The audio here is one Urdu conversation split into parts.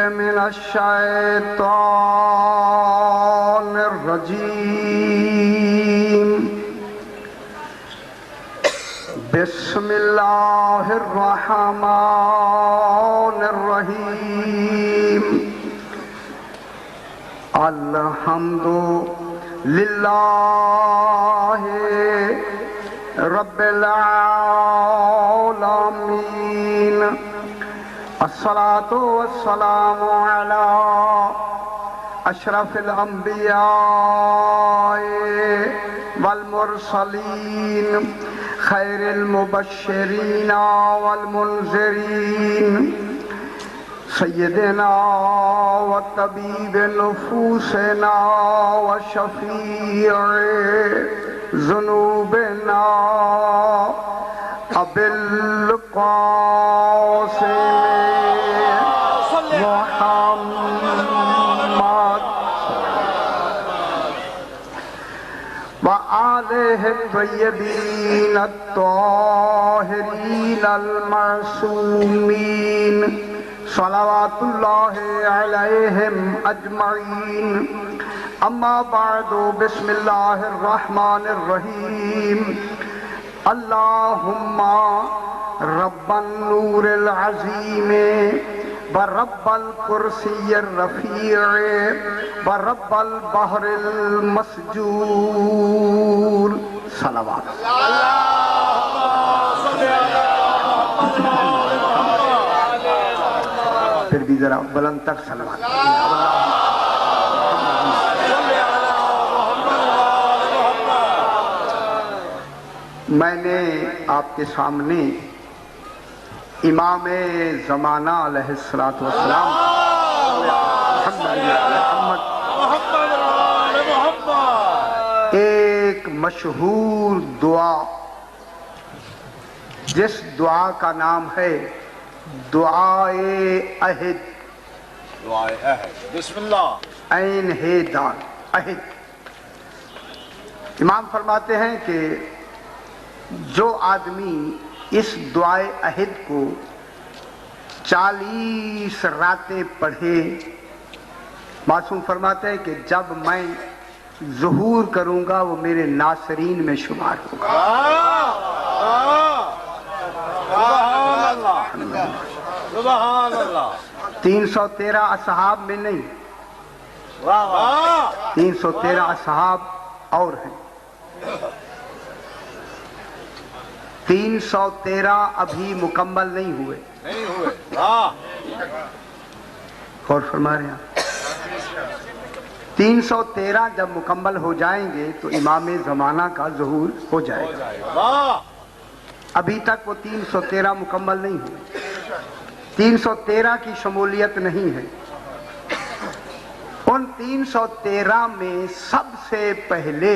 من الشیطان الرجیم بسم اللہ الرحمن الرحیم الحمد للہ رب العالمین الصلاة والسلام على اشرف الانبیاء والمرسلین خیر المبشرین والمنذرین سیدنا وطبیب نفوسنا وشفیع ذنوبنا ابی القاسم محمد وآلہ الطیبین الطاہرین المعصومین صلوات اللہ علیہم اجمعین اما بعد بسم اللہ الرحمن الرحیم اللہم رب النور العظیم ورب الکرسی الرفیع ورب البحر المسجور صلوات پھر بھی ذرا بلند تک صلوات میں نے آپ کے سامنے امام زمانہ علیہ السلام ایک مشہور دعا جس دعا کا نام ہے دعائے عہد بسم اللہ عین ہے دال عہد امام فرماتے ہیں کہ جو آدمی اس دعائے عہد کو 40 راتیں پڑھے معصوم فرماتے ہیں کہ جب میں ظہور کروں گا وہ میرے ناصرین میں شمار ہوگا سبحان اللہ 313 اصحاب میں نہیں 313 اصحاب اور ہیں 313 ابھی مکمل نہیں ہوئے غور فرما رہے ہیں 313 جب مکمل ہو جائیں گے تو امام زمانہ کا ظہور ہو جائے گا ابھی تک وہ 313 مکمل نہیں ہوئے 313 کی شمولیت نہیں ہے ان 313 میں سب سے پہلے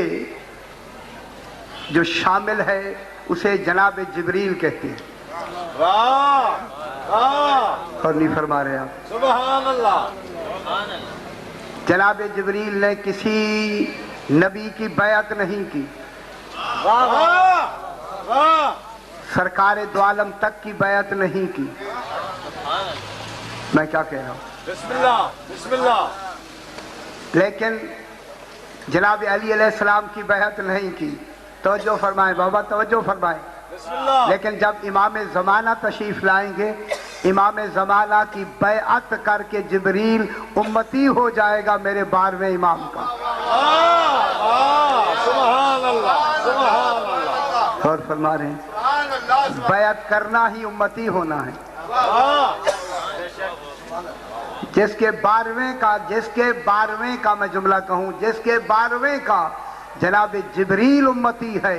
جو شامل ہے اسے جناب جبریل کہتے ہیں اور نہیں فرما رہے آپ سبحان اللہ جناب جبریل نے کسی نبی کی بیعت نہیں کی سرکار دو عالم تک کی بیعت نہیں کی میں کیا کہہ رہا ہوں بسم اللہ بسم اللہ لیکن جناب علی علیہ السلام کی بیعت نہیں کی توجہ فرمائیں بابا توجہ فرمائیں بسم اللہ لیکن جب امام زمانہ تشریف لائیں گے امام زمانہ کی بیعت کر کے جبریل امتی ہو جائے گا میرے 12ویں امام کا سبحان اللہ سبحان اللہ اور فرما رہے ہیں بیعت کرنا ہی امتی ہونا ہے جس کے 12ویں کا میں جملہ کہوں جس کے 12ویں کا جناب جبریل امتی ہے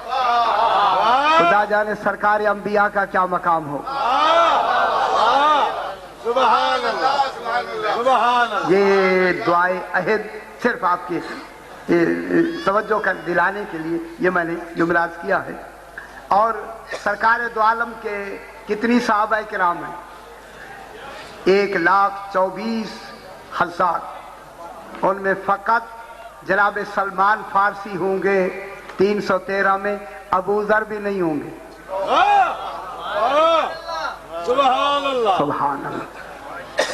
خدا جانے سرکار انبیاء کا کیا مقام ہو سبحان اللہ سبحان اللہ یہ دعائے عہد صرف آپ کی توجہ کر دلانے کے لیے یہ میں نے جملات کیا ہے اور سرکار دو عالم کے کتنی صحابہ کرام ہیں 1,24,000 ان میں فقط جناب سلمان فارسی ہوں گے 313 میں ابو ذر بھی نہیں ہوں گے سبحان اللہ سبحان اللہ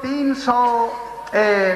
300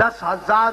10,000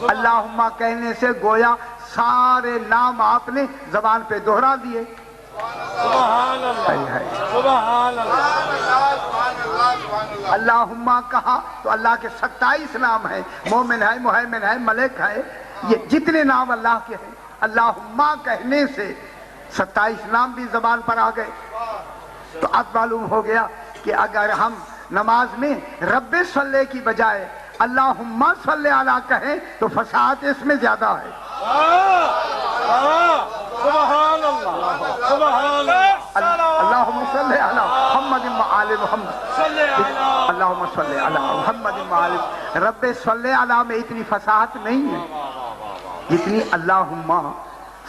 اللہم کہنے سے گویا سارے نام آپ نے زبان پہ دہرا دیے. سبحان اللہ سبحان اللہ. اللہم کہا تو اللہ کے 27 نام ہیں. مومن ہے, مہیمن ہے, ملک ہے, یہ جتنے نام اللہ کے ہیں. اللہم کہنے سے 27 نام بھی زبان پر آ گئے. تو اب معلوم ہو گیا کہ اگر ہم نماز میں رب صلی کی بجائے اللہم صلی علی کہیں تو فصاحت اس میں زیادہ ہے. سبحان اللہ سبحان اللہ. اللہم صلی علی محمد وآل محمد. اللہم صلی علی محمد وآل. رب صلی علی میں اتنی فصاحت نہیں ہے جتنی اللہم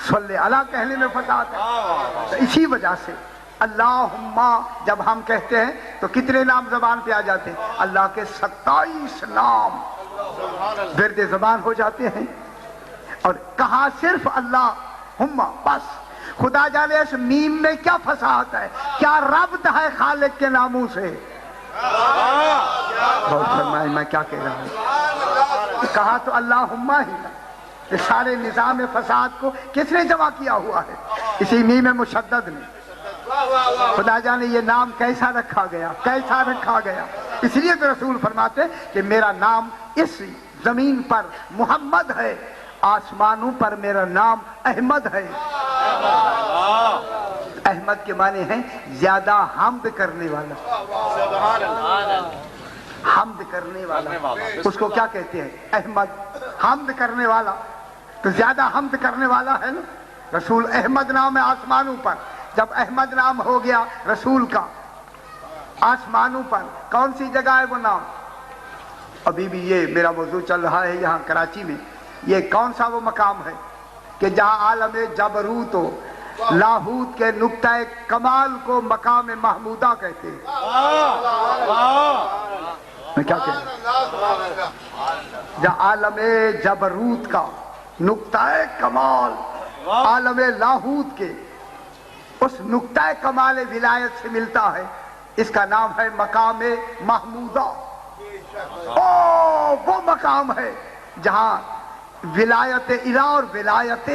صلی علی کہنے میں فصاحت ہے. اسی وجہ سے اللہم جب ہم کہتے ہیں تو کتنے نام زبان پہ آ جاتے ہیں؟ اللہ کے 27 نام ورد زبان ہو جاتے ہیں. اور کہا صرف اللہم بس. خدا جانے اس میم میں کیا فصاحت ہے, کیا ربط ہے خالق کے ناموں سے. بہت فرمائے میں کیا کہہ رہا ہوں. کہا تو اللہم ہی نا. سارے نظام فساد کو کس نے جمع کیا ہوا ہے؟ اسی میم مشدد نے. خدا جانے یہ نام کیسا رکھا گیا, کیسا رکھا گیا. اس لیے تو رسول فرماتے کہ میرا نام اس زمین پر محمد ہے, آسمانوں پر میرا نام احمد ہے. احمد کے معنی ہیں زیادہ حمد کرنے والا. حمد کرنے والا اس کو کیا کہتے ہیں؟ احمد. حمد کرنے والا تو زیادہ حمد کرنے والا ہے نا. رسول احمد نام ہے آسمانوں پر. جب احمد نام ہو گیا رسول کا آسمانوں پر, کون سی جگہ ہے وہ نام؟ ابھی بھی یہ میرا موضوع چل رہا ہے یہاں کراچی میں. یہ کون سا وہ مقام ہے کہ جہاں عالم جبروت و لاہوت کے نقطہ کمال کو مقام محمودہ کہتے ہیں. میں کیا کہہ رہا ہوں؟ جہاں عالم جبروت کا نقطہ کمال عالم لاہوت کے اس نقطہ کمال ولایت سے ملتا ہے, اس کا نام ہے مقام محمودہ. وہ مقام ہے جہاں ولایت الہ اور ولایت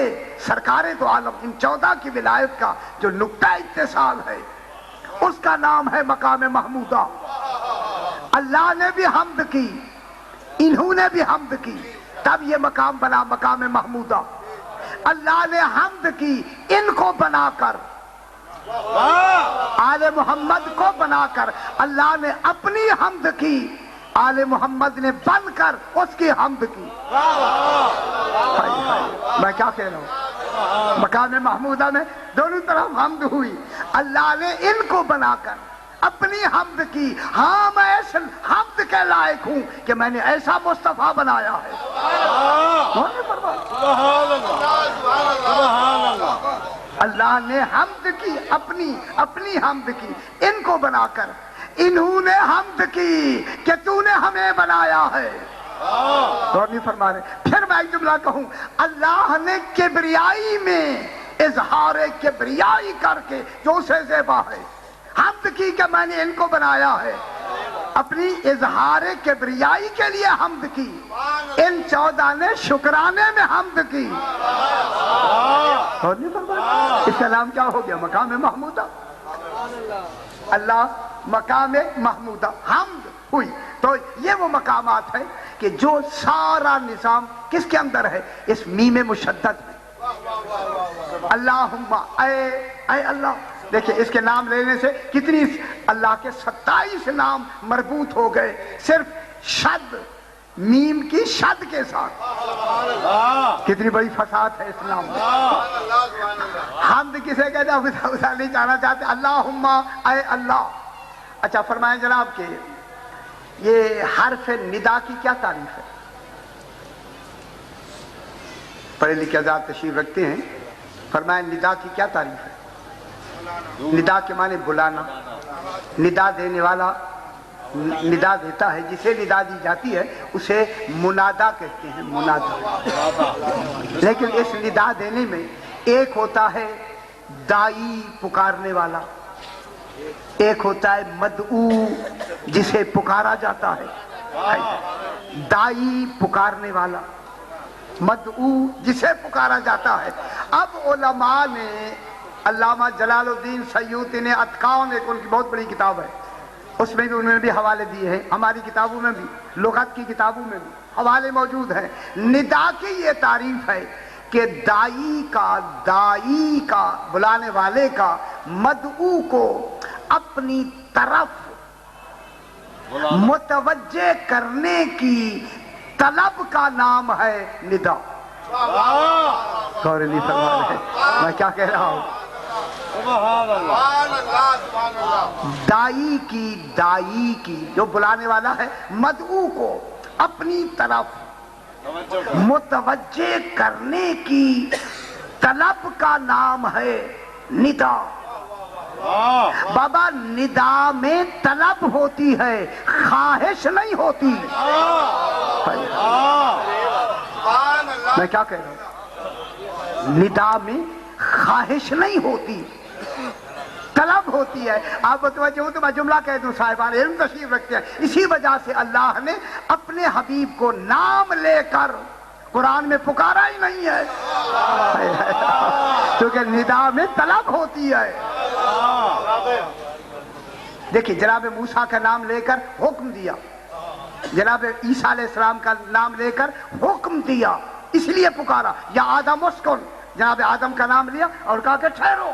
سرکار دو عالم ان 14 کی ولایت کا جو نقطہ اتصال ہے اس کا نام ہے مقام محمودہ. اللہ نے بھی حمد کی, انہوں نے بھی حمد کی, تب یہ مقام بنا مقام محمودہ. اللہ نے حمد کی ان کو بنا کر, آل محمد کو بنا کر. اللہ نے اپنی حمد کی, آل محمد نے بن کر اس کی حمد کی. میں کیا کہہ رہا ہوں؟ مقام محمودہ میں دونوں طرف حمد ہوئی. اللہ نے ان کو بنا کر اپنی حمد کی. ہاں میں ایسا حمد کے لائق ہوں کہ میں نے ایسا مصطفیٰ بنایا ہے. اللہ نے حمد کی اپنی حمد کی ان کو بنا کر. انہوں نے حمد کی کہ تو نے ہمیں بنایا ہے. غور نہیں فرما رہے. پھر میں ایک جملہ کہوں, اللہ نے کبریائی میں اظہار کبریائی کر کے جو اسے زیبا ہے حمد کی کہ میں نے ان کو بنایا ہے. اپنی اظہار کبریائی کے لیے حمد کی. ان 14 نے شکرانے میں حمد کی. غور نہیں فرما رہے. اس کا نام کیا ہو گیا؟ مقام محمودہ. اللہ مقام محمودہ حمد ہوئی. تو یہ وہ مقامات ہیں کہ جو سارا نظام کس کے اندر ہے؟ اس میم مشدد میں. اللہم اے اللہ. دیکھیں اس کے نام لینے سے کتنی اللہ کے 27 نام مربوط ہو گئے صرف شد, میم کی شد کے ساتھ. کتنی بڑی فصاحت ہے اس نام میں. حمد کسے کہتے ہیں خدا نہیں جانا چاہتے. اللہم اے اللہ. اچھا فرمائیں جناب کہ یہ حرف ندا کی کیا تعریف ہے؟ پڑھے لکھے حضرات تشریف رکھتے ہیں. فرمائیں ندا کی کیا تعریف ہے؟ ندا کے معنی بلانا. ندا دینے والا ندا دیتا ہے, جسے ندا دی جاتی ہے اسے منادا کہتے ہیں. منادا. لیکن اس ندا دینے میں ایک ہوتا ہے دائی پکارنے والا, ایک ہوتا ہے مدعو جسے پکارا جاتا ہے. دائی پکارنے والا, مدعو جسے پکارا جاتا ہے. اب علماء نے, علامہ جلال الدین سیوطی نے اتقان, ایک ان کی بہت بڑی کتاب ہے, اس میں بھی انہوں نے بھی حوالے دیے ہیں, ہماری کتابوں میں بھی, لغت کی کتابوں میں بھی حوالے موجود ہیں. ندا کی یہ تعریف ہے کہ دائی کا بلانے والے کا مدعو کو اپنی طرف متوجہ کرنے کی طلب کا نام ہے ندا. غور نہیں فرما رہے میں کیا کہہ رہا ہوں. دائی کی جو بلانے والا ہے مدعو کو اپنی طرف متوجہ کرنے کی طلب کا نام ہے ندا. بابا ندا میں طلب ہوتی ہے, خواہش نہیں ہوتی. میں کیا کہہ رہا ہوں, ندا میں خواہش نہیں ہوتی, طلب ہوتی ہے. آپ متوجہ ہوں تو میں جملہ کہہ دوں, صاحبان علم تشریف رکھتے ہیں. اسی وجہ سے اللہ نے اپنے حبیب کو نام لے کر قرآن میں پکارا ہی نہیں ہے, کیونکہ ندا میں طلب ہوتی ہے. دیکھیں جناب موسیٰ کا نام لے کر حکم دیا, جناب عیسیٰ علیہ السلام کا نام لے کر حکم دیا, اس لیے پکارا یا آدم اسکن, جناب آدم کا نام لیا اور کہا کہ ٹھہرو.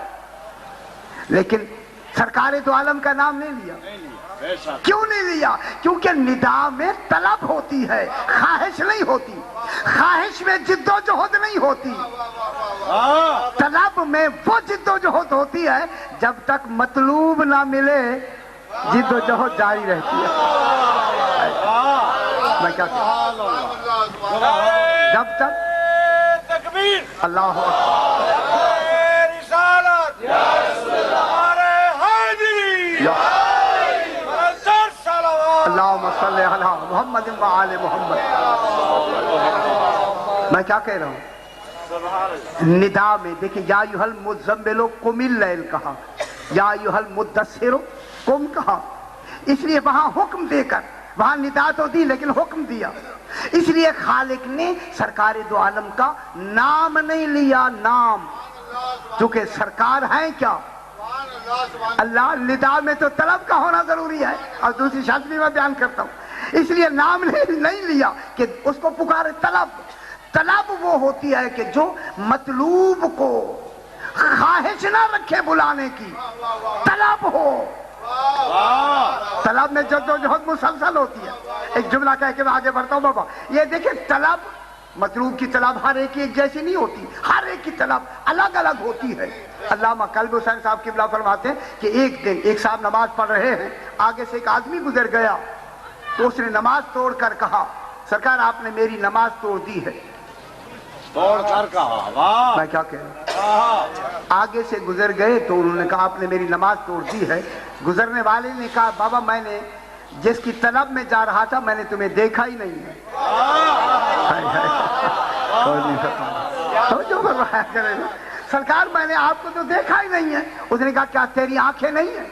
لیکن سرکار دو عالم کا نام نہیں لیا. کیوں نہیں لیا؟ کیونکہ ندا میں طلب ہوتی ہے, خواہش نہیں ہوتی. خواہش میں جد و جہد نہیں ہوتی, طلب میں وہ جد و جہد ہوتی ہے. جب تک مطلوب نہ ملے جد و جہد جاری رہتی ہے. میں کیا کہوں, جب تک اللہ اللہم صلی علی محمد و آل محمد. میں کیا کہہ رہا ہوں, ندا میں دیکھیں یا ایھا المزمل قم اللیل کہا, یا ایھا المدثر قم کہا. اس لیے وہاں حکم دے کر, وہاں ندا تو دی لیکن حکم دیا. اس لیے خالق نے سرکار دو عالم کا نام نہیں لیا, نام, کیونکہ سرکار ہیں کیا اللہ. ندا میں تو طلب کا ہونا ضروری ہے, اور دوسری شرط بھی میں بیان کرتا ہوں. اس لیے نام نہیں لیا کہ اس کو پکارے. طلب وہ ہوتی ہے کہ جو مطلوب کو خواہش نہ رکھے بلانے کی, طلب ہو. طلب میں جد و جہد مسلسل ہوتی ہے. ایک جملہ کہہ کے میں آگے بڑھتا ہوں. بابا یہ دیکھیں, طلب مطلوب کی طلب ہر ایک کی ایک جیسی نہیں ہوتی, ہر ایک کی طلب الگ الگ ہوتی ہے. علامہ قلب حسین صاحب قبلہ فرماتے ہیں کہ ایک دن ایک صاحب نماز پڑھ رہے ہیں, آگے سے ایک آدمی گزر گیا تو اس نے نماز توڑ کر کہا سرکار آپ نے میری نماز توڑ دی ہے. توڑ کر کہا, میں کیا کہہ رہا ہوں, آگے سے گزر گئے تو انہوں نے کہا آپ نے میری نماز توڑ دی ہے. گزرنے والے نے کہا بابا میں نے جس کی طلب میں جا رہا تھا میں نے تمہیں دیکھا ہی نہیں ہے. سرکار میں نے آپ کو تو دیکھا ہی نہیں ہے. اس نے کہا کیا تیری آنکھیں نہیں ہیں؟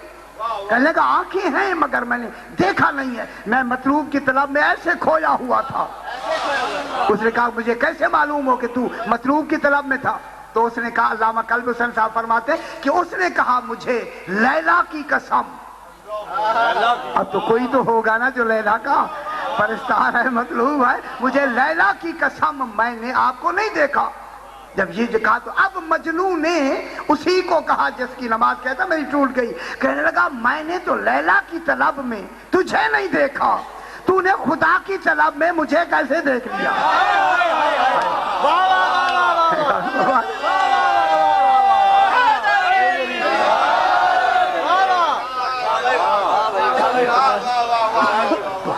کہنے کا آنکھیں ہیں مگر میں نے دیکھا نہیں ہے, میں مطلوب کی طلب میں ایسے کھویا ہوا تھا. اس نے کہا مجھے کیسے معلوم ہو کہ تو مطلوب کی طلب میں تھا؟ تو اس نے کہا, علامہ قلب حسین صاحب فرماتے کہ اس نے کہا مجھے لیلا کی قسم. اب تو کوئی تو ہوگا نا جو لیلا کا پرستار ہے, مطلوب ہے, مجھے لیلا کی قسم میں نے آپ کو نہیں دیکھا. جب یہ کہا تو اب مجنو نے اسی کو کہا جس کی نماز کہتا میری ٹوٹ گئی. کہنے لگا میں نے تو لیلا کی طلب میں تجھے نہیں دیکھا, تو نے خدا کی طلب میں مجھے کیسے دیکھ لیا؟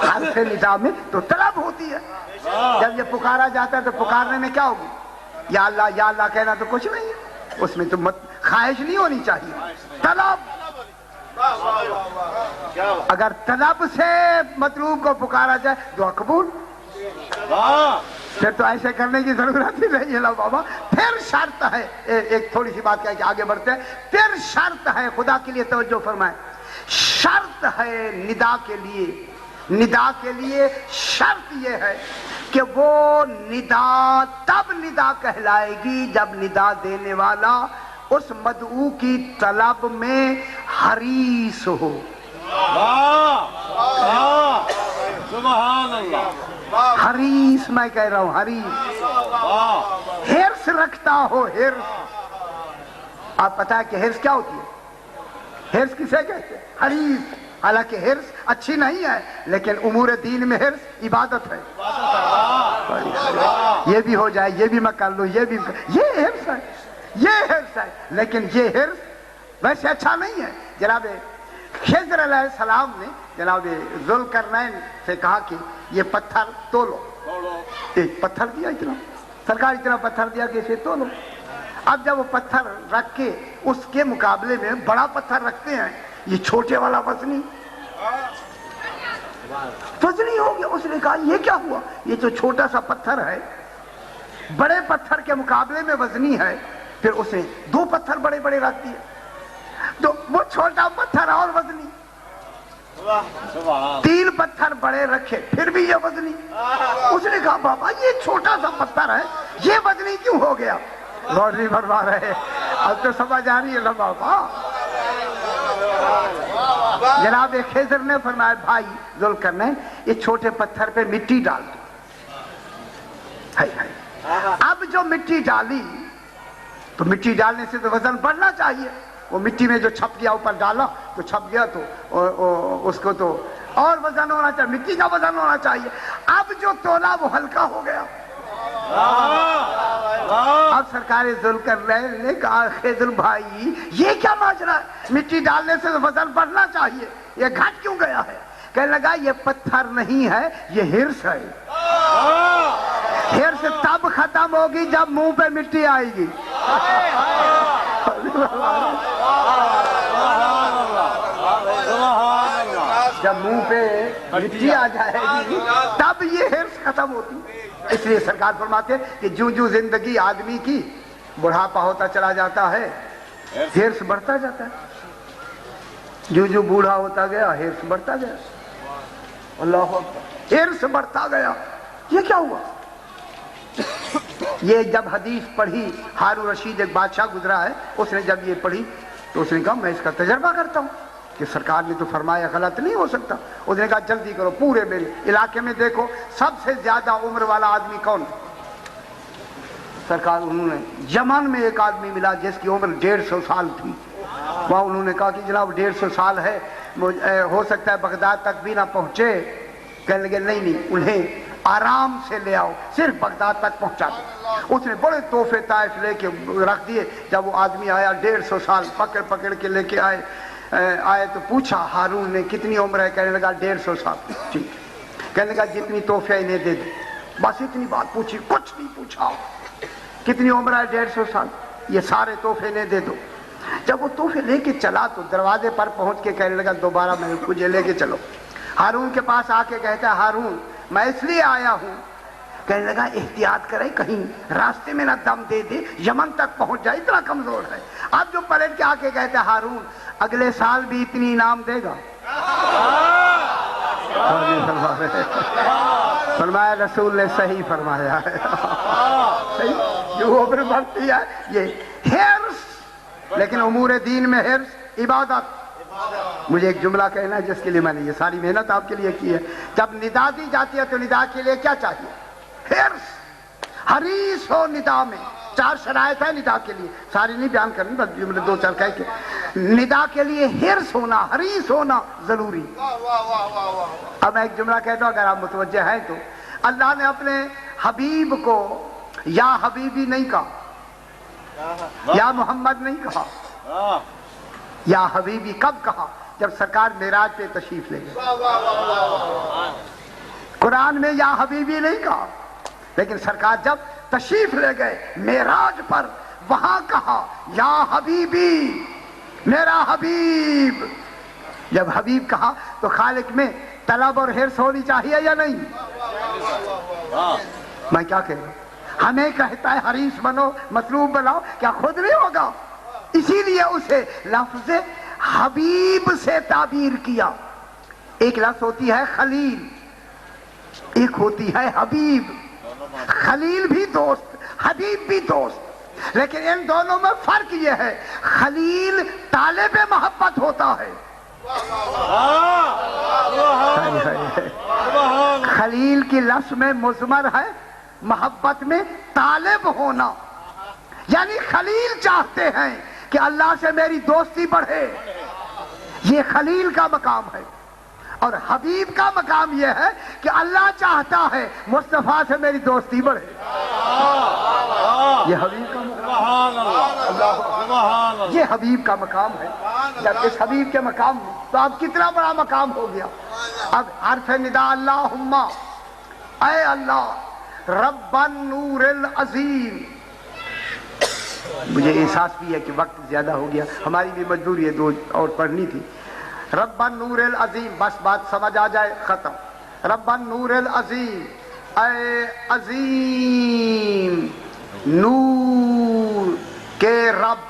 حرف ندا میں تو طلب ہوتی ہے. جب یہ پکارا جاتا ہے تو پکارنے میں کیا ہوگی؟ یا اللہ کہنا تو کچھ نہیں ہے, اس میں تو خواہش نہیں ہونی چاہیے, طلب. اگر طلب سے مطلوب کو پکارا جائے دعا قبول, پھر تو ایسے کرنے کی ضرورت ہی نہیں ہے. بابا پھر شرط ہے, ایک تھوڑی سی بات کہہ کے آگے بڑھتے ہیں. پھر شرط ہے, خدا کے لیے توجہ فرمائیں, شرط ہے ندا کے لیے شرط یہ ہے کہ وہ ندا تب ندا کہلائے گی جب ندا دینے والا اس مدعو کی طلب میں حریص ہو. سبحان اللہ. حریص میں کہہ رہا ہوں، حریص، حرص رکھتا ہو. حرص، آپ پتہ ہے کہ حرص کیا ہوتی ہے؟ حرص کسے کہتے ہیں؟ حریص. حالانکہ حرص اچھی نہیں ہے، لیکن امور دین میں حرص عبادت ہے. یہ بھی ہو جائے، یہ بھی میں کر لوں، یہ بھی، یہ حرص ہے، یہ حرص ہے. لیکن یہ حرص ویسے اچھا نہیں ہے. جناب خضر علیہ السلام نے جناب ذوالقرنین سے کہا کہ یہ پتھر تولو. ایک پتھر دیا، اتنا سرکار اتنا پتھر دیا کہ اسے تولو. اب جب وہ پتھر رکھ کے اس کے مقابلے میں بڑا پتھر رکھتے ہیں، یہ چھوٹے والا وزنی ہو گیا. اس نے کہا یہ کیا ہوا؟ یہ جو چھوٹا سا پتھر ہے بڑے پتھر کے مقابلے میں وزنی ہے. پھر اسے دو پتھر بڑے بڑے رکھ دیے، تو وہ چھوٹا پتھر اور وزنی. تین پتھر بڑے رکھے، پھر بھی یہ وزنی. اس نے کہا بابا یہ چھوٹا سا پتھر ہے، یہ وزنی کیوں ہو گیا؟ روشنی فرما رہے، اب تو سمجھ آ رہی ہے نا بابا. جناب خضر نے فرمایا بھائی ذوالقرنین یہ چھوٹے پتھر پہ مٹی ڈال دو. اب جو مٹی ڈالی تو مٹی ڈالنے سے تو وزن بڑھنا چاہیے. وہ مٹی میں جو چھپ گیا اوپر ڈالا تو چھپ گیا، تو اس کو تو اور وزن ہونا چاہیے، مٹی کا وزن ہونا چاہیے. اب جو تولا وہ ہلکا ہو گیا. اب سرکار ذوالقرنین نے کہا خضر بھائی یہ کیا ماجرا ہے؟ مٹی ڈالنے سے وزن بڑھنا چاہیے، یہ گھٹ کیوں گیا ہے؟ کہنے لگا یہ پتھر نہیں ہے، یہ حرص ہے. حرص تب ختم ہوگی جب منہ پہ مٹی آئے گی. جب منہ پہ مٹی آ جائے گی تب یہ حرص ختم ہوتی. اس لیے سرکار فرماتے کہ جو زندگی آدمی کی بڑھاپا ہوتا چلا جاتا ہے حرص بڑھتا جاتا ہے. جو بوڑھا ہوتا گیا حرص بڑھتا گیا. اللہ اکبر، حرص بڑھتا گیا. یہ کیا ہوا؟ یہ جب حدیث پڑھی، ہارون رشید ایک بادشاہ گزرا ہے، اس نے جب یہ پڑھی تو اس نے کہا میں اس کا تجربہ کرتا ہوں کہ سرکار نے تو فرمایا غلط نہیں ہو سکتا. اس نے کہا جلدی کرو، پورے میرے علاقے میں دیکھو سب سے زیادہ عمر والا آدمی کون ہے. سرکار انہوں نے یمن میں ایک آدمی ملا جس کی عمر 150 سال تھی. وہاں انہوں نے کہا کہ جناب 150 سال ہے، ہو سکتا ہے بغداد تک بھی نہ پہنچے. کہنے لگے نہیں، انہیں آرام سے لے آؤ، صرف بغداد تک پہنچا دو. اس نے بڑے تحفے طائف لے کے رکھ دیے. جب وہ آدمی آیا 150 سال پکڑ کے لے کے آئے تو پوچھا ہارون نے کتنی عمر ہے؟ کہنے لگا 150 سال. ٹھیک. کہنے لگا جتنی تحفے انہیں دے دو. بس اتنی بات پوچھی، کچھ نہیں پوچھا. کتنی عمر ہے؟ 150 سال. یہ سارے تحفے انہیں دے دو. جب وہ تحفے لے کے چلا تو دروازے پر پہنچ کے کہنے لگا دوبارہ میں مجھے لے کے چلو. ہارون کے پاس آ کے کہتا ہے ہارون میں اس لیے آیا ہوں. کہنے لگا احتیاط کرے کہیں راستے میں نہ دم دے دے، یمن تک پہنچ جائے، اتنا کمزور ہے. اب جو پلٹ کے آ کے کہتا ہے ہارون اگلے سال بھی اتنی انعام دے گا. فرمایا رسول نے صحیح فرمایا ہے. صحیح، جو عمر بڑھتی ہے یہ حرص. لیکن امور دین میں حرص عبادت. مجھے ایک جملہ کہنا ہے جس کے لیے میں نے یہ ساری محنت آپ کے لیے کی ہے. جب ندا دی جاتی ہے تو ندا کے لیے کیا چاہیے؟ حرص، حریص ہو ندا میں. 4 شرائط ہے ندا کے لیے، ساری نہیں بیان کرنی، بس جملے 2-4 کہہ کے. ندا کے لیے حرص ہونا، حریص ہونا ضروری. اب میں ایک جملہ کہتا ہوں اگر آپ متوجہ ہیں تو. اللہ نے اپنے حبیب کو یا حبیبی نہیں کہا، یا محمد نہیں کہا. یا حبیبی کب کہا؟ جب سرکار معراج پہ تشریف لے گئے. قرآن میں یا حبیبی نہیں کہا، لیکن سرکار جب تشریف لے گئے معراج پر وہاں کہا یا حبیبی، میرا حبیب. جب حبیب کہا تو خالق میں طلب اور حرص ہونی چاہیے یا نہیں؟ میں کیا کہہ رہا ہوں؟ ہمیں کہتا ہے حریص بنو، مطلوب بناؤ، کیا خود نہیں ہوگا؟ اسی لیے اسے لفظ حبیب سے تعبیر کیا. ایک لفظ ہوتی ہے خلیل، ایک ہوتی ہے حبیب. خلیل بھی دوست, حبیب بھی دوست, لیکن ان دونوں میں فرق یہ ہے, خلیل طالب محبت ہوتا ہے, خلیل کی لفظ میں مضمر ہے, محبت میں طالب ہونا, یعنی خلیل چاہتے ہیں کہ اللہ سے میری دوستی بڑھے, یہ خلیل کا مقام ہے. اور حبیب کا مقام یہ ہے کہ اللہ چاہتا ہے مصطفیٰ سے میری دوستی بڑھے. یہ حبیب کا مقام, یہ حبیب کا مقام ہے. جب اس حبیب کے مقام میں تو اب کتنا بڑا مقام ہو گیا. اب حرف ندا اللہم, اے اللہ رب النور العظیم. مجھے احساس بھی ہے کہ وقت زیادہ ہو گیا, ہماری بھی مجبوری ہے, 2 اور پڑھنی تھی. رب النور العظیم, بس بات سمجھ آ جائے, ختم. رب النور العظیم, اے عظیم نور کے رب.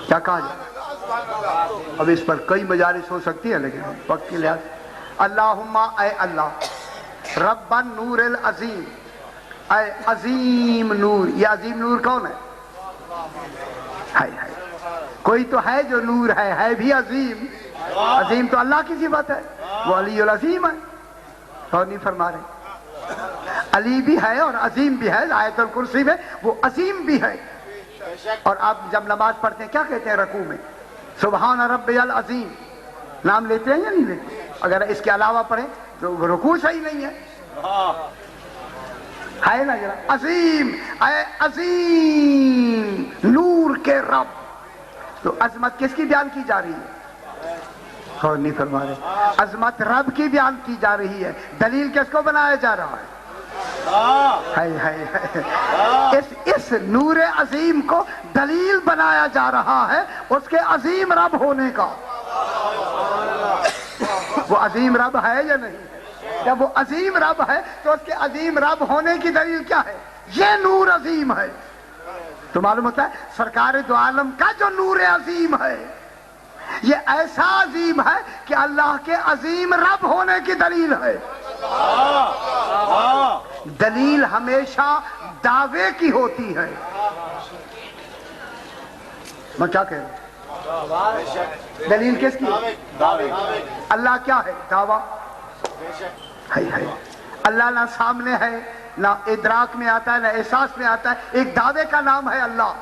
کیا کہا جائے؟ اب اس پر کئی مجالس ہو سکتی ہے, لیکن وقت کے لحاظ اللہم, اے اللہ رب النور العظیم, اے عظیم نور. یہ عظیم نور کون ہے؟ کوئی تو ہے جو نور ہے بھی عظیم. عظیم تو اللہ کی صفت ہے, وہ علی العظیم ہے. اور نہیں فرما رہے, علی بھی ہے اور عظیم بھی ہے. آیت الکرسی میں وہ عظیم بھی ہے. اور آپ جب نماز پڑھتے ہیں کیا کہتے ہیں رکوع میں؟ سبحان ربی العظیم. نام لیتے ہیں یا نہیں لیتے؟ اگر اس کے علاوہ پڑھیں تو رکوع صحیح نہیں ہے. ہے نا ذرا, عظیم, اے عظیم نور کے رب. تو عظمت کس کی بیان کی جا رہی ہے؟ اور نہیں فرما رہے, عظمت رب کی بیان کی جا رہی ہے. دلیل کس کو بنایا جا رہا ہے؟ اس نور عظیم کو دلیل بنایا جا رہا ہے اس کے عظیم رب ہونے کا. وہ عظیم رب ہے یا نہیں؟ جب وہ عظیم رب ہے تو اس کے عظیم رب ہونے کی دلیل کیا ہے؟ یہ نور عظیم ہے. تو معلوم ہوتا ہے سرکار دو عالم کا جو نور عظیم ہے یہ ایسا عظیم ہے کہ اللہ کے عظیم رب ہونے کی دلیل ہے. دلیل ہمیشہ دعوے کی ہوتی ہے. میں کیا کہہ رہا ہوں؟ دلیل کس کی؟ اللہ کیا ہے؟ دعویٰ ہے. اللہ نہ سامنے ہے, نہ ادراک میں آتا ہے, نہ احساس میں آتا ہے. ایک دعوے کا نام ہے اللہ,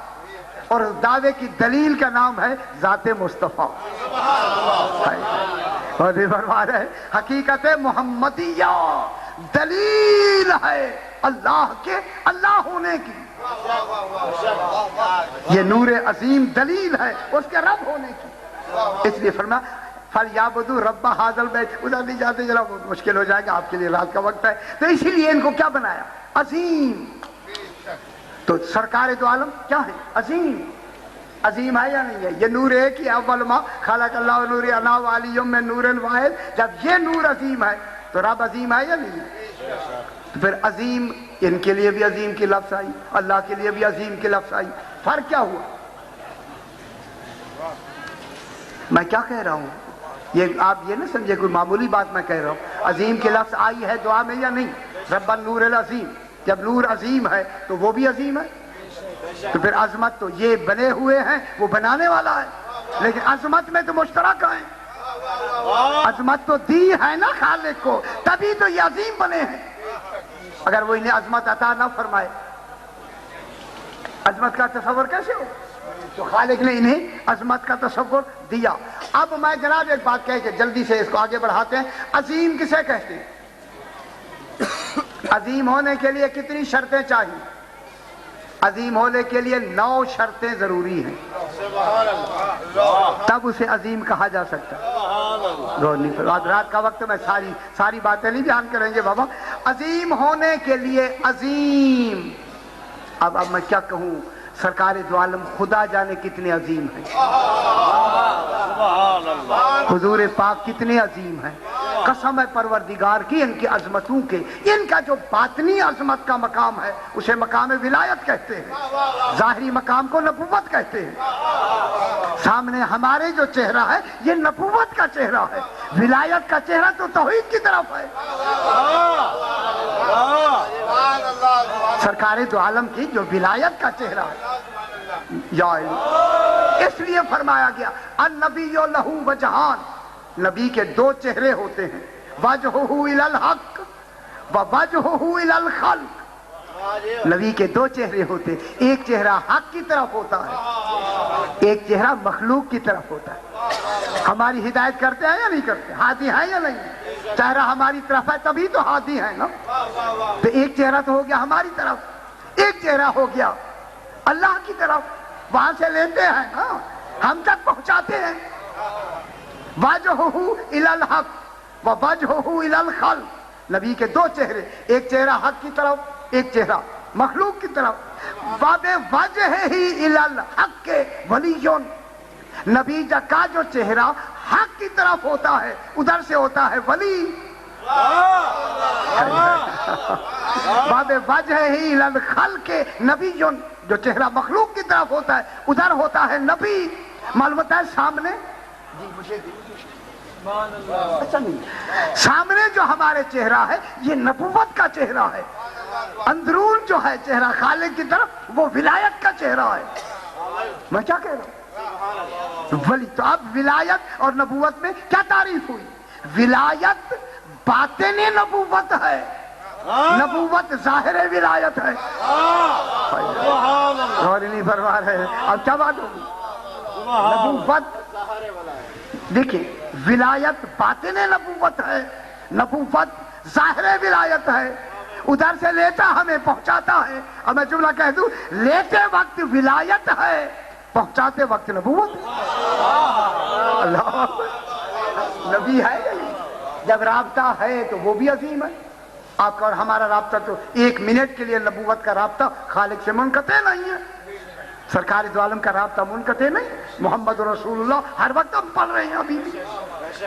اور دعوے کی دلیل کا نام ہے ذات مصطفیٰ. اور فرما رہے حقیقت محمدیہ دلیل ہے اللہ کے اللہ ہونے کی. یہ نور عظیم دلیل ہے اس کے رب ہونے کی. اس لیے فرما فَلْيَعْبُدُوا رَبَّ هَذَا الْبَيْتِ. خدا نہیں جاتے جناب, بہت مشکل ہو جائے گا آپ کے لیے, رات کا وقت ہے. تو اسی لیے ان کو کیا بنایا؟ عظیم. تو سرکار دو عالم کیا ہے؟ عظیم. عظیم ہے یا نہیں ہے؟ یہ نور ایک ہی اول ما خلق اللہ نور انا والی میں نور واحد. جب یہ نور عظیم ہے تو رب عظیم ہے یا نہیں ہے؟ تو پھر عظیم ان کے لیے بھی عظیم کی لفظ آئی, اللہ کے لیے بھی عظیم کی لفظ آئی. فرق کیا ہوا؟ میں کیا کہہ رہا ہوں یہ آپ یہ نہ سمجھے کوئی معمولی بات میں کہہ رہا ہوں. عظیم کی لفظ آئی ہے دعا میں یا نہیں؟ رب النور العظیم. جب نور عظیم ہے تو وہ بھی عظیم ہے. تو پھر عظمت تو یہ بنے ہوئے ہیں, وہ بنانے والا ہے, لیکن عظمت میں تو مشترک ہیں. عظمت تو دی ہے نا خالق کو, تبھی تو یہ عظیم بنے ہیں. اگر وہ انہیں عظمت عطا نہ فرمائے, عظمت کا تصور کیسے ہو؟ تو خالق نے انہیں عظمت کا تصور دیا. اب میں جناب ایک بات کہہ کے جلدی سے اس کو آگے بڑھاتے ہیں. عظیم کسے کہتے ہیں؟ عظیم ہونے کے لیے کتنی شرطیں چاہیے؟ عظیم ہونے کے لیے 9 شرطیں ضروری ہیں, تب اسے عظیم کہا جا سکتا ہے. رات کا وقت میں ساری باتیں نہیں بیان کریں گے بابا. عظیم ہونے کے لیے عظیم. اب میں کیا کہوں, سرکار دو عالم خدا جانے کتنے عظیم ہیں, حضور پاک کتنے عظیم ہیں. قسم ہے پروردگار کی ان کی عظمتوں کے، ان کا جو باطنی عظمت کا مقام ہے اسے مقام ولایت کہتے ہیں، ظاہری مقام کو نبوت کہتے ہیں۔ سامنے ہمارے جو چہرہ ہے یہ نبوت کا چہرہ ہے، ولایت کا چہرہ تو توحید کی طرف ہے۔ سرکار دو عالم کی جو ولایت کا چہرہ ہے، یا علی، اس لیے فرمایا گیا النبی لہو وجہان، نبی کے دو چہرے ہوتے ہیں، وجہہ الی الحق ووجہہ الی الخلق۔ نبی کے دو چہرے ہوتے ہیں، ایک چہرہ حق کی طرف ہوتا ہے، ایک چہرہ مخلوق کی طرف ہوتا ہے۔ ہماری ہدایت کرتے ہیں یا نہیں کرتے؟ ہادی ہیں یا نہیں؟ چہرہ ہماری طرف ہے تبھی تو ہادی ہے نا۔ تو ایک چہرہ تو ہو گیا ہماری طرف، ایک چہرہ ہو گیا اللہ کی طرف، وہاں سے لیتے ہیں نا، ہم تک پہنچاتے ہیں۔ وجہہ الی الحق ووجہہ الی الخلق، نبی کے دو چہرے، ایک چہرہ حق کی طرف، ایک چہرہ مخلوق کی طرف۔ وجہہ الی الحق ولی، نبی کا جو چہرہ حق کی طرف ہوتا ہے ادھر سے ہوتا ہے ولی۔ وجہہ الی الخلق نبی، جو چہرہ مخلوق کی طرف ہوتا ہے ادھر ہوتا ہے نبی۔ معلوم ہوتا ہے سامنے، اچھا نہیں، سامنے جو ہمارے چہرہ ہے یہ نبوت کا چہرہ ہے، اندرون جو ہے چہرہ خالق کی طرف وہ ولایت کا چہرہ ہے۔ میں کیا کہہ رہا ہوں؟ ولی، تو اب ولایت اور نبوت میں کیا تعریف ہوئی؟ ولایت باطن نبوت ہے، نبوت ظاہر ولایت ہے۔ اور نہیں فرما رہے، اب کیا بات ہوگی؟ نبوت، دیکھیں ولایت باطن نبوت ہے، نبوت ظاہر ولایت ہے، ادھر سے لیتا ہمیں پہنچاتا ہے۔ اب میں جملہ کہہ دوں، لیتے وقت ولایت ہے، پہنچاتے وقت نبوت۔ اللہ نبی ہے یا نہیں؟ جب رابطہ ہے تو وہ بھی عظیم ہے۔ آپ کا اور ہمارا رابطہ تو ایک منٹ کے لیے نبوت کا رابطہ خالق سے منقطع نہیں ہے، سرکار دو عالم کا رابطہ منقطع نہیں۔ محمد رسول اللہ ہر وقت ہم پڑھ رہے ہیں، ابھی بھی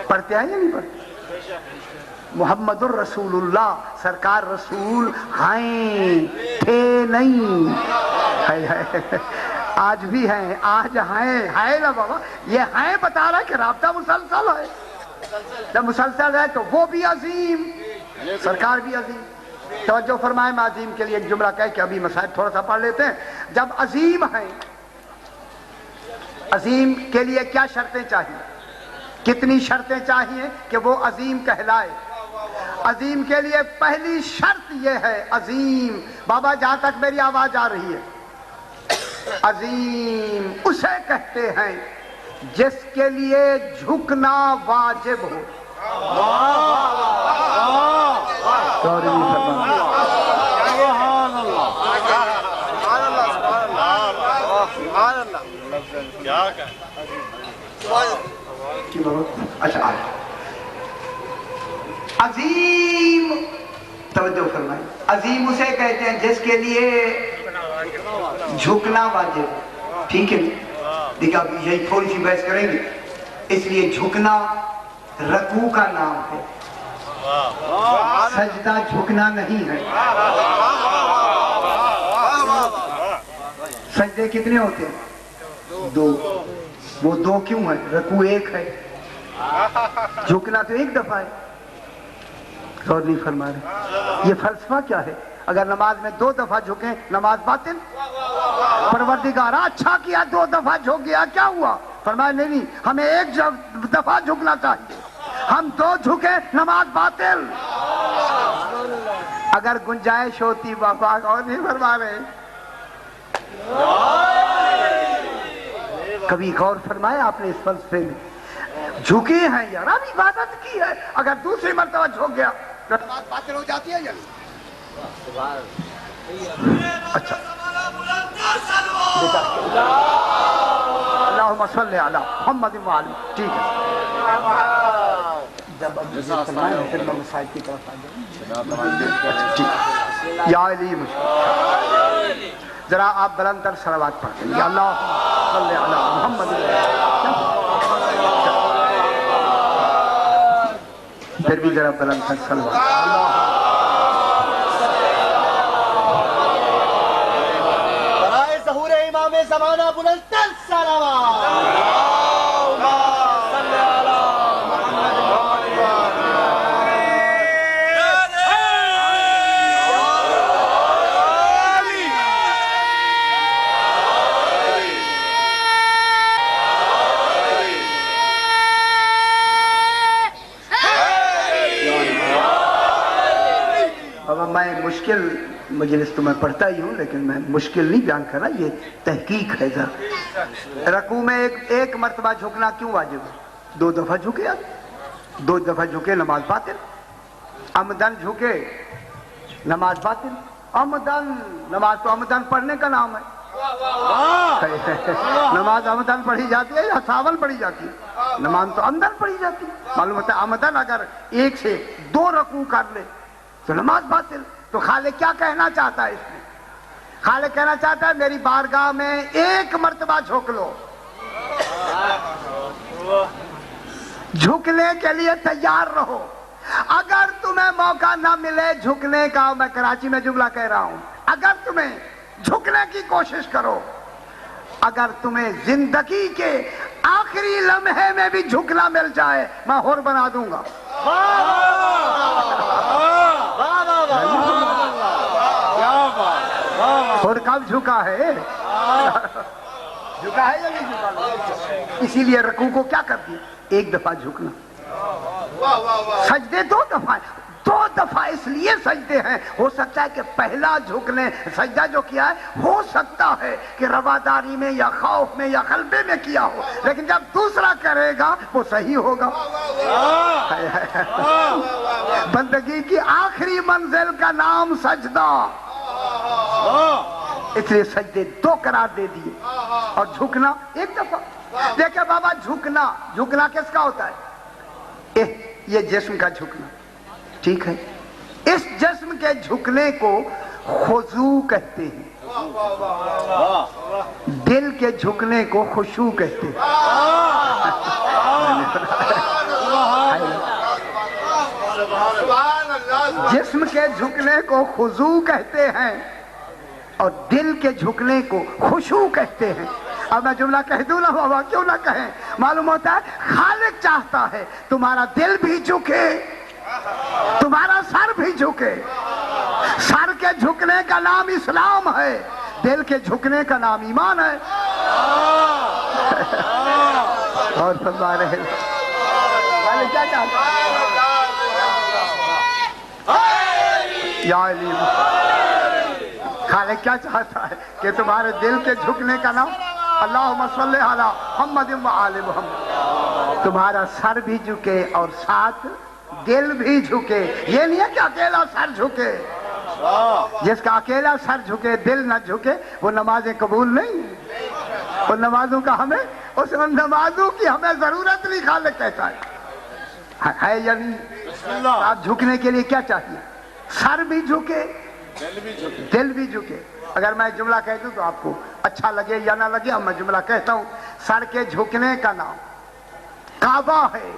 پڑھتے ہیں یا نہیں پڑھتے؟ محمد الرسول اللہ، سرکار رسول ہیں، تھے نہیں، آج بھی ہیں، آج ہیں، ہے نا بابا، یہ ہیں بتا رہا ہے کہ رابطہ مسلسل ہے۔ جب مسلسل ہے تو وہ بھی عظیم، سرکار بھی عظیم۔ توجہ فرمائے، میں عظیم کے لیے ایک جملہ کہہ کے ابھی مسائل تھوڑا سا پڑھ لیتے ہیں۔ جب عظیم ہیں، عظیم کے لیے کیا شرطیں چاہیے؟ کتنی شرطیں چاہیے کہ وہ عظیم کہلائے؟ عظیم کے لیے پہلی شرط یہ ہے، عظیم بابا جہاں تک میری آواز آ رہی ہے، عظیم اسے کہتے ہیں جس کے لیے جھکنا واجب ہو۔ اچھا، عظیم توجہ فرمائیں، عظیم اسے کہتے ہیں جس کے لیے جھکنا واجب۔ ٹھیک ہے، دیکھا یہی تھوڑی سی بحث کریں گے۔ اس لیے جھکنا رکوع کا نام ہے، سجدہ جھکنا نہیں ہے۔ سجدے کتنے ہوتے ہیں؟ دو۔ وہ دو کیوں ہے؟ رکوع ایک ہے، جھکنا تو ایک دفعہ ہے۔ غور نہیں فرما رہے، یہ فلسفہ کیا ہے؟ اگر نماز میں دو دفعہ جھکیں نماز باطل؟ پروردگارہ اچھا کیا دو دفعہ جھک گیا، کیا ہوا؟ فرمایا نہیں، ہمیں ایک دفعہ جھکنا چاہیے، ہم دو جھکے نماز باطل۔ اگر گنجائش ہوتی بابا، اور نہیں فرما رہے، کبھی غور فرمایا آپ نے اس فلسفے میں؟ جھکے ہیں یار، اب عبادت کی ہے، اگر دوسری مرتبہ جھک گیا تو نماز باطل ہو جاتی ہے یا نہیں؟ اچھا، اللہم صلی علی محمد وعلی، ٹھیک ہے۔ جب اب فرمائے پھر میں مسائل کی طرف آ جائیں۔ یا علی مشکل، ذرا آپ بلند تر صلوات پڑھتے ہیں، یا اللہ صلی علی محمد۔ پھر بھی ذرا بلند تک برائے ظہور امام زمانہ بلند تر صلوات. میں مشکل مجلس تو میں پڑھتا ہی ہوں لیکن میں مشکل نہیں بیان کر رہا, یہ تحقیق ہے ذرا. رکوع میں ایک مرتبہ جھکنا کیوں واجب ہے؟ 2 دفعہ جھکے, 2 دفعہ جھکے نماز باطل. عمدن جھکے نماز باطل. عمدن, نماز تو عمدن پڑھنے کا نام ہے. نماز عمدن پڑھی جاتی ہے یا ساول پڑھی جاتی ہے؟ نماز تو عمدن پڑھی جاتی ہے. معلوم ہوتا ہے عمدن اگر 1 سے 2 رکوع کر لے تو نماز باطل. تو خالق کیا کہنا چاہتا ہے اس میں؟ خالق کہنا چاہتا ہے میری بارگاہ میں 1 مرتبہ جھک لو, جھکنے کے لیے تیار رہو. اگر تمہیں موقع نہ ملے جھکنے کا, میں کراچی میں جملہ کہہ رہا ہوں, اگر تمہیں جھکنے کی کوشش کرو, اگر تمہیں زندگی کے آخری لمحے میں بھی جھکنا مل جائے میں ہور بنا دوں گا. اور کب جھکا ہے؟ جھکا ہے یا نہیں جھکا؟ اسی لیے رکوع کو کیا کر دیا؟ 1 دفعہ جھکنا. سجدے 2 دفعہ, 2 دفعہ اس لیے سجدے ہیں. ہو سکتا ہے کہ پہلا جھکنے سجدہ جو کیا ہے ہو سکتا ہے کہ رواداری میں یا خوف میں یا غلبے میں کیا ہو, لیکن جب دوسرا کرے گا وہ صحیح ہوگا. بندگی کی آخری منزل کا نام سجدہ, اس لیے سجدے 2 قرار دے دیے. اور جھکنا 1 دفعہ. دیکھیں بابا, جھکنا کس کا ہوتا ہے؟ یہ جسم کا جھکنا, ٹھیک ہے. اس جسم کے جھکنے کو خضوع کہتے ہیں, دل کے جھکنے کو خشوع کہتے ہیں. جسم کے جھکنے کو خضوع کہتے ہیں اور دل کے جھکنے کو خشوع کہتے ہیں. اب میں جملہ کہہ دوں نا بابا, کیوں نہ کہیں. معلوم ہوتا ہے خالق چاہتا ہے تمہارا دل بھی جھکے, تمہارا سر بھی جھکے. سر کے جھکنے کا نام اسلام ہے, دل کے جھکنے کا نام ایمان ہے. اور فرما رہے خالق کیا چاہتا ہے؟ یا علی, خالق کیا چاہتا ہے کہ تمہارے دل کے جھکنے کا نام اللہم صلی علی محمد و آل محمد. تمہارا سر بھی جھکے اور ساتھ دل بھی جھکے. یہ نہیں ہے کہ اکیلا سر جھکے. جس کا اکیلا سر جھکے دل نہ جھکے وہ نمازیں قبول نہیں. ان نمازوں کا ہمیں, اس نمازوں کی ہمیں ضرورت نہیں. خالق کہتا ہے یا نہیں. آپ جھکنے کے لیے کیا چاہیے؟ سر بھی جھکے, دل بھی جھکے. اگر میں جملہ کہہ دوں تو آپ کو اچھا لگے یا نہ لگے, اب میں جملہ کہتا ہوں. سر کے جھکنے کا نام کعبہ ہے,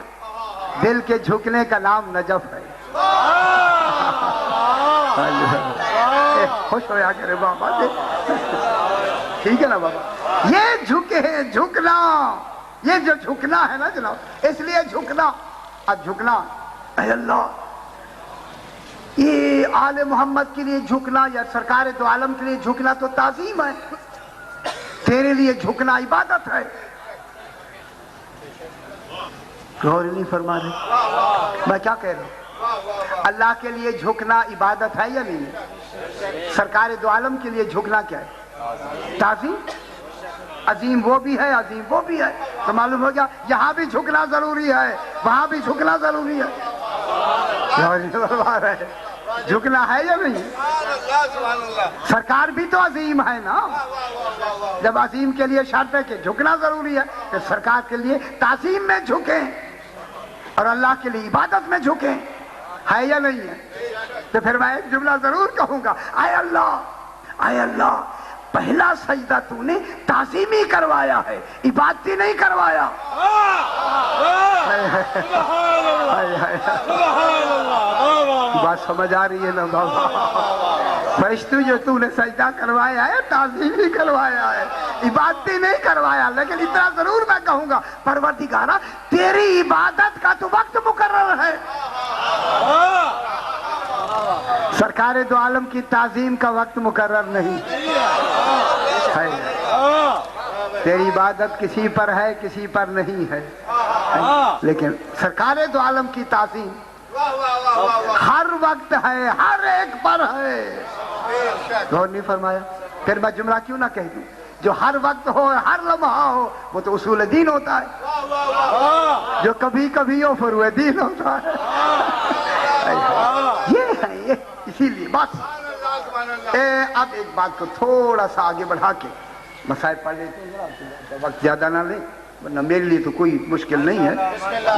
دل کے جھکنے کا نام نجف ہے. خوش ہویا کرے بابا, ٹھیک ہے نا بابا. یہ جھکے ہیں, جھکنا, یہ جو جھکنا ہے نا جناب, اس لیے جھکنا. اب جھکنا اے اللہ, یہ آل محمد کے لیے جھکنا یا سرکار دو عالم کے لیے جھکنا تو تعظیم ہے. تیرے لیے جھکنا عبادت ہے. غور نہیں فرما رہے میں کیا کہہ رہا ہوں؟ اللہ کے لیے جھکنا عبادت ہے یا نہیں؟ سرکار دو عالم کے لیے جھکنا کیا ہے؟ تعظیم. عظیم وہ بھی ہے, عظیم وہ بھی ہے. تو معلوم ہو گیا یہاں بھی جھکنا ضروری ہے, وہاں بھی جھکنا ضروری ہے. جھکنا ہے یا نہیں؟ سرکار بھی تو عظیم ہے نا. جب عظیم کے لیے شرط ہے کہ جھکنا ضروری ہے کہ سرکار کے لیے تعظیم میں جھکیں اور اللہ کے لیے عبادت میں جھکیں. ہے یا نہیں ہے؟ تو پھر میں ایک جملہ ضرور کہوں گا, اے اللہ, اے اللہ, پہلا سجدہ تو نے تعظیمی کروایا ہے، عبادتی نہیں کروایا۔ بات سمجھ آ رہی ہے نا بابا؟ فرشتوں جو تو نے سجدہ کروایا ہے تعظیمی کروایا ہے، عبادتی نہیں کروایا۔ لیکن اتنا ضرور میں کہوں گا پروردگارا تیری عبادت کا تو وقت مقرر ہے، سرکار دو عالم کی تعظیم کا وقت مقرر نہیں ہے۔ تیری عبادت کسی پر ہے کسی پر نہیں ہے، لیکن سرکار دو عالم کی تعظیم ہر وقت ہے، ہر ایک پر ہے۔ غور نہیں فرمایا؟ پھر میں جملہ کیوں نہ کہہ دوں، جو ہر وقت ہو ہر لمحہ ہو وہ تو اصول دین ہوتا ہے، جو کبھی کبھی ہو فروع دین ہوتا ہے۔ یہ ہے یہ، اسی لیے بس اب ایک بات کو تھوڑا سا آگے بڑھا کے مسائل پڑھ لیتے ہیں، وقت زیادہ نہ لیں ورنہ میرے لیے تو کوئی مشکل نہیں ہے،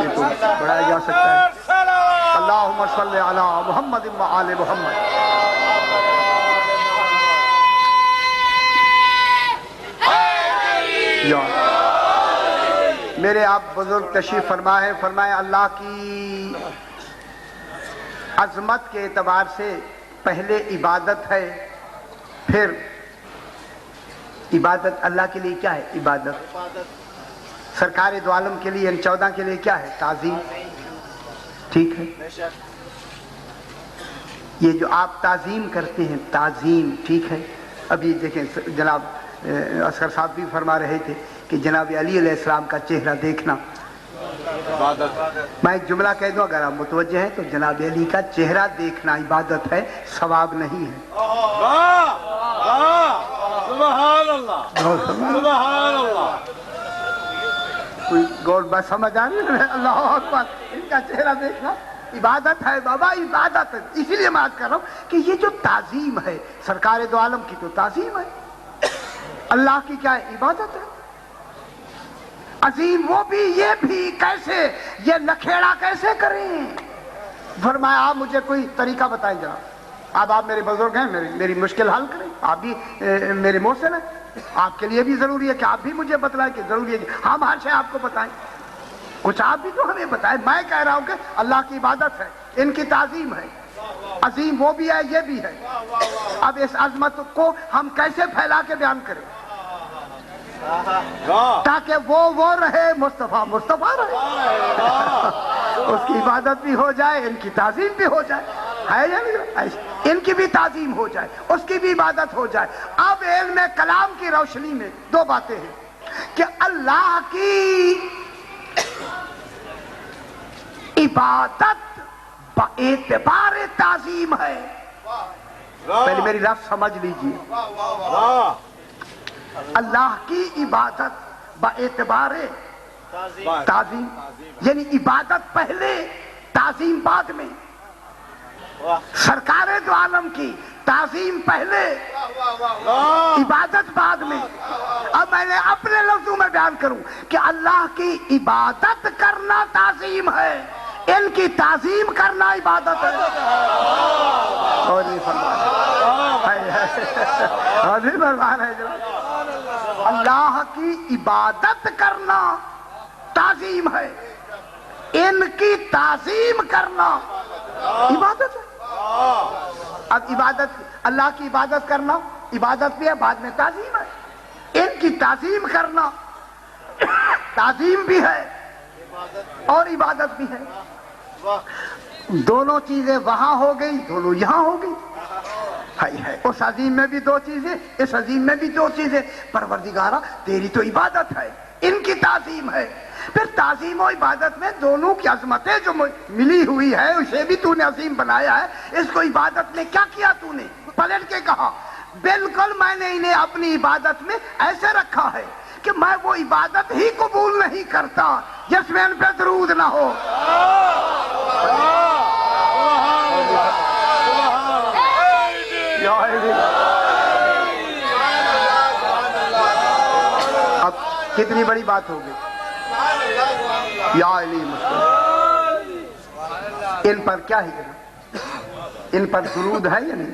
یہ تو بڑھایا جا سکتا ہے۔ اللہم صلی علی محمد و آل محمد۔ میرے آپ بزرگ تشریف فرمائے، فرمائے اللہ کی عظمت کے اعتبار سے پہلے عبادت ہے، پھر عبادت اللہ کے لیے کیا ہے؟ عبادت۔ سرکار دو عالم کے لیے ان 14 کے لیے کیا ہے؟ تعظیم۔ ٹھیک ہے، یہ جو آپ تعظیم کرتے ہیں تعظیم، ٹھیک ہے۔ ابھی دیکھیں جناب اصغر صاحب بھی فرما رہے تھے کہ جناب علی علیہ السلام کا چہرہ دیکھنا میں ایک جملہ کہہ دوں اگر آپ متوجہ ہیں تو، جناب علی کا چہرہ دیکھنا عبادت ہے، ثواب نہیں ہے۔ سبحان اللہ، سبحان اللہ۔ کوئی غور بات سمجھ آ رہی ہے؟ اللہ اکبر، ان کا چہرہ دیکھنا عبادت ہے بابا، عبادت ہے۔ اسی لیے میں کہہ رہا ہوں کہ یہ جو تعظیم ہے سرکار دو عالم کی تو تعظیم ہے، اللہ کی کیا ہے؟ عبادت ہے۔ عظیم وہ بھی یہ بھی کیسے، یہ نکھیڑا کیسے کریں؟ فرمایا آپ مجھے کوئی طریقہ بتائیں جا، اب آپ میرے بزرگ ہیں، میری مشکل حل کریں، آپ بھی میرے محسن ہیں، آپ کے لیے بھی ضروری ہے کہ آپ بھی مجھے بتلائیں، کہ ضروری ہے کہ ہم ہر شے آپ کو بتائیں، کچھ آپ بھی تو ہمیں بتائیں۔ میں کہہ رہا ہوں کہ اللہ کی عبادت ہے، ان کی تعظیم ہے، عظیم وہ بھی ہے یہ بھی ہے۔ اب اس عظمت کو ہم کیسے پھیلا کے بیان کریں تاکہ وہ رہے، مصطفیٰ مصطفیٰ رہے، اس کی عبادت بھی ہو جائے، ان کی تعظیم بھی ہو جائے، ہے یا نہیں؟ ان کی بھی تعظیم ہو جائے، اس کی بھی عبادت ہو جائے۔ اب علم کلام کی روشنی میں دو باتیں ہیں کہ اللہ کی عبادت باعتبار تعظیم ہے۔ پہلے میری لفظ سمجھ لیجیے، اللہ کی عبادت باعتبار تعظیم، یعنی عبادت پہلے تعظیم بعد میں، سرکار دو عالم کی تعظیم پہلے عبادت بعد میں۔ اب میں نے اپنے لفظوں میں بیان کروں کہ اللہ کی عبادت کرنا تعظیم ہے، ان کی تعظیم کرنا عبادت ہے۔ اور یہ فرما رہے اللہ کی عبادت کرنا تعظیم ہے، ان کی تعظیم کرنا عبادت ہے۔ اب عبادت، اللہ کی عبادت کرنا عبادت بھی ہے، بعد میں تعظیم ہے۔ ان کی تعظیم کرنا تعظیم بھی ہے اور عبادت بھی ہے، دونوں چیزیں وہاں ہو گئی، دونوں یہاں ہو گئی۔ اس عظیم میں بھی دو چیزیں، اس عظیم میں بھی دو چیزیں۔ پروردگارہ تیری تو عبادت ہے، ان کی تعظیم ہے، پھر تعظیم و عبادت میں دونوں کی عظمتیں جو ملی ہوئی ہے اسے بھی تو نے عظیم بنایا ہے۔ اس کو عبادت میں کیا کیا تو نے؟ پلٹ کے کہا بالکل میں نے انہیں اپنی عبادت میں ایسے رکھا ہے کہ میں وہ عبادت ہی قبول نہیں کرتا جس میں ان پہ درود نہ ہو۔ اب کتنی بڑی بات ہوگی، یا علی مصطفیٰ، ان پر کیا ہے، ان پر درود ہے یا نہیں؟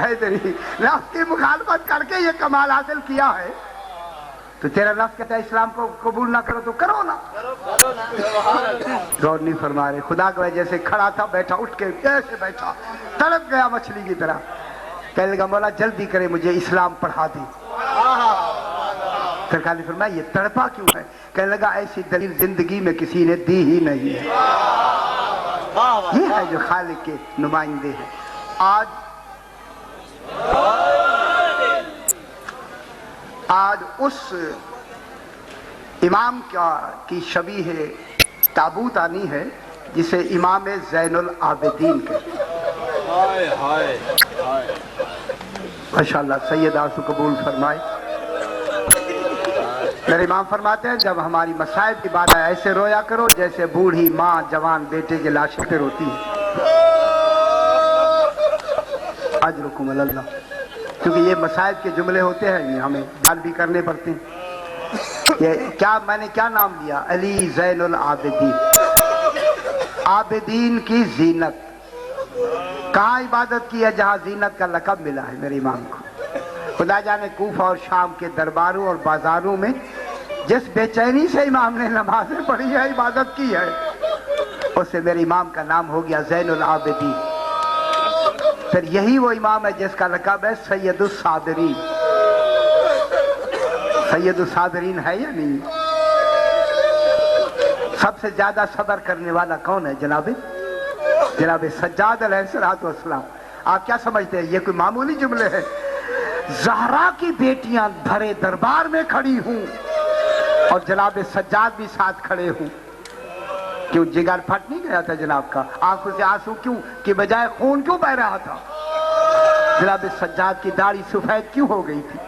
ہے تیری نفس کی مخالفت کر کے یہ کمال حاصل کیا ہے، تو تیرا نفس کہتا ہے اسلام کو قبول نہ کرو تو کرو نا۔ غور نہیں فرما رہے، خدا کا جیسے کھڑا تھا بیٹھا، اٹھ کے ایسے بیٹھا، تڑپ گیا مچھلی کی طرح، کہنے لگا مولا جلدی کرے مجھے اسلام پڑھا دی۔ سرکار نے فرمایا یہ تڑپا کیوں ہے؟ کہنے لگا ایسی دلیل زندگی میں کسی نے دی ہی نہیں ہے۔ یہ ہے جو خالق کے نمائندے ہیں۔ آج اس امام کی شبیہ تابوت آنی ہے جسے امام زین العابدین کہتے ہیں۔ ماشاءاللہ سید آنسو قبول فرمائے۔ میرے امام فرماتے ہیں جب ہماری مصائب کی بات آئے ایسے رویا کرو جیسے بوڑھی ماں جوان بیٹے کے لاشیں پہ روتی ہے۔ اجرکم اللہ، کیونکہ یہ مصائب کے جملے ہوتے ہیں، یہ ہمیں بیان بھی کرنے پڑتے ہیں۔ یہ کیا میں نے کیا نام دیا؟ علی زین العابدین، عابدین کی زینت۔ کہاں عبادت کی ہے جہاں زینت کا لقب ملا ہے میرے امام کو؟ خدا جانے کوفہ اور شام کے درباروں اور بازاروں میں جس بے چینی سے امام نے نمازیں پڑھی ہے، عبادت کی ہے، اس سے میرے امام کا نام ہو گیا زین العابدین۔ پھر یہی وہ امام ہے جس کا لقب ہے سید الصابرین۔ سید الصابرین ہے یا نہیں؟ سب سے زیادہ صبر کرنے والا کون ہے؟ جناب سجاد علیہ السلام۔ آپ کیا سمجھتے ہیں یہ کوئی معمولی جملے ہے؟ زہرا کی بیٹیاں بھرے دربار میں کھڑی ہوں اور جناب سجاد بھی ساتھ کھڑے ہوں، کیوں جگر پھٹ نہیں گیا تھا جناب کا؟ آنکھوں سے آنسو کیوں کہ بجائے خون کیوں بہ رہا تھا؟ جناب سجاد کی داڑھی سفید کیوں ہو گئی تھی؟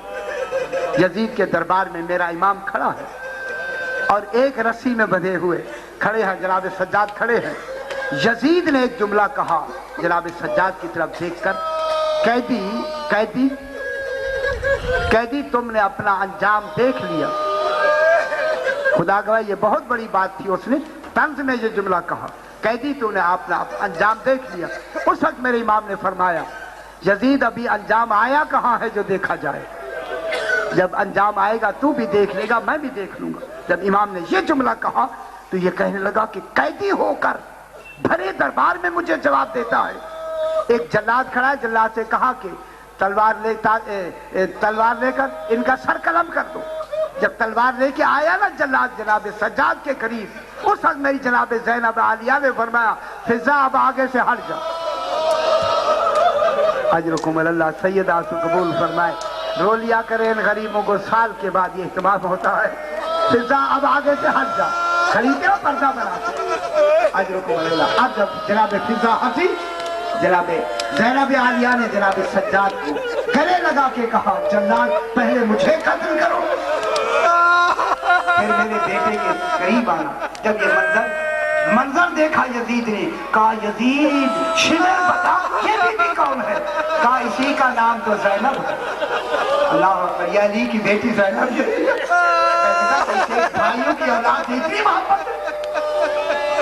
یزید کے دربار میں میرا امام کھڑا ہے اور ایک رسی میں بندھے ہوئے کھڑے ہیں، جناب سجاد کھڑے ہیں۔ یزید نے ایک جملہ کہا جناب سجاد کی طرف دیکھ کر، قیدی تم نے اپنا انجام دیکھ لیا۔ خدا گواہ یہ بہت بڑی بات تھی، اس نے طنز میں یہ جملہ کہا، قیدی تم نے اپنا انجام دیکھ لیا۔ اس وقت میرے امام نے فرمایا یزید ابھی انجام آیا کہاں ہے جو دیکھا جائے؟ جب انجام آئے گا تو بھی دیکھ لے گا، میں بھی دیکھ لوں گا۔ جب امام نے یہ جملہ کہا تو یہ کہنے لگا کہ قیدی ہو کر بھرے دربار میں مجھے جواب دیتا ہے۔ ایک جلاد کھڑا ہے، جلاد سے کہا کہ تلوار لے کر ان کا سر قلم کر دو۔ جب تلوار لے کے آیا نا جلاد جناب سجاد کے قریب، اس وقت میری جناب زینب عالیہ نے فرمایا فضا اب آگے سے ہٹ جا۔ اجرکم اللہ، سید آنسو قبول فرمائے۔ رو لیا کرے ان غریبوں کو، سال کے بعد یہ اہتمام ہوتا ہے۔ فضا اب آگے سے ہٹ جا، خریدے اور پردہ بنا۔ اجرکم اللہ۔ اب جب جناب فضا ہٹی، جناب زینب عالیہ نے جناب سجاد کو گلے لگا کے کہا جلاد پہلے مجھے قتل کرو پھر میرے بیٹے کے قریب آنا۔ جب یہ منظر دیکھا یزید نے، کہا یزید شمر بتا یہ بی بی کون ہے؟ کہا اسی کا نام تو زینب ہے۔ اللہ اکبر، یہ علی کی بیٹی زینب بھائیوں کی اولاد اتنی محبت ہے۔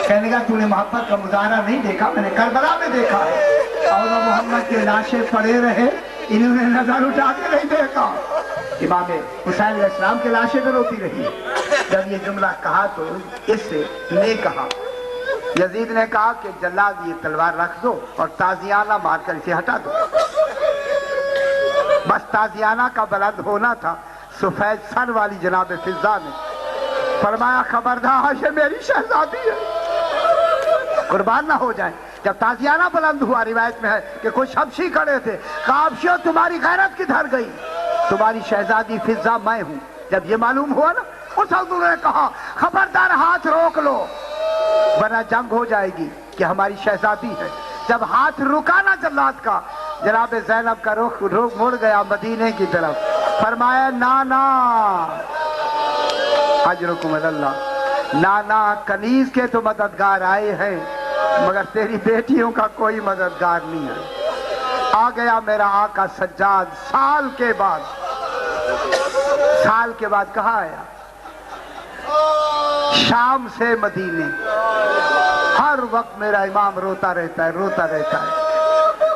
کہنے لگا تو نے محبت کا مظاہرہ نہیں دیکھا، میں نے کربلا میں دیکھا ہے، اور وہ محمد کے لاشیں پڑے رہے، انہوں نے نظر اٹھا کے نہیں دیکھا۔ امام حسین علیہ السلام کے لاشیں پہ روتی رہی۔ جب یہ جملہ کہا تو اس سے نے کہا، یزید نے کہا کہ جلاد یہ تلوار رکھ دو اور تازیانہ مار کر اسے ہٹا دو۔ بس تازیانہ کا بلند ہونا تھا، سفید سر والی جناب فضا نے فرمایا خبردار یہ میری شہزادی ہے، قربان نہ ہو جائیں۔ جب تازیانہ بلند ہوا، روایت میں ہے کہ کچھ حبشی کھڑے تھے، کہا حبشیوں تمہاری غیرت کدھر گئی؟ تمہاری شہزادی فضا میں ہوں۔ جب یہ معلوم ہوا نا، اس وقت انہوں نے کہا خبردار ہاتھ روک لو ورنہ جنگ ہو جائے گی کہ ہماری شہزادی ہے۔ جب ہاتھ رکا نا جلاد کا، جناب زینب کا رخ مڑ گیا مدینے کی طرف، فرمایا نانا اجرکم اللہ، نانا کنیز کے تو مددگار آئے ہیں مگر تیری بیٹیوں کا کوئی مددگار نہیں ہے۔ آ گیا میرا آقا سجاد سال کے بعد کہاں آیا؟ شام سے مدینے۔ ہر وقت میرا امام روتا رہتا ہے۔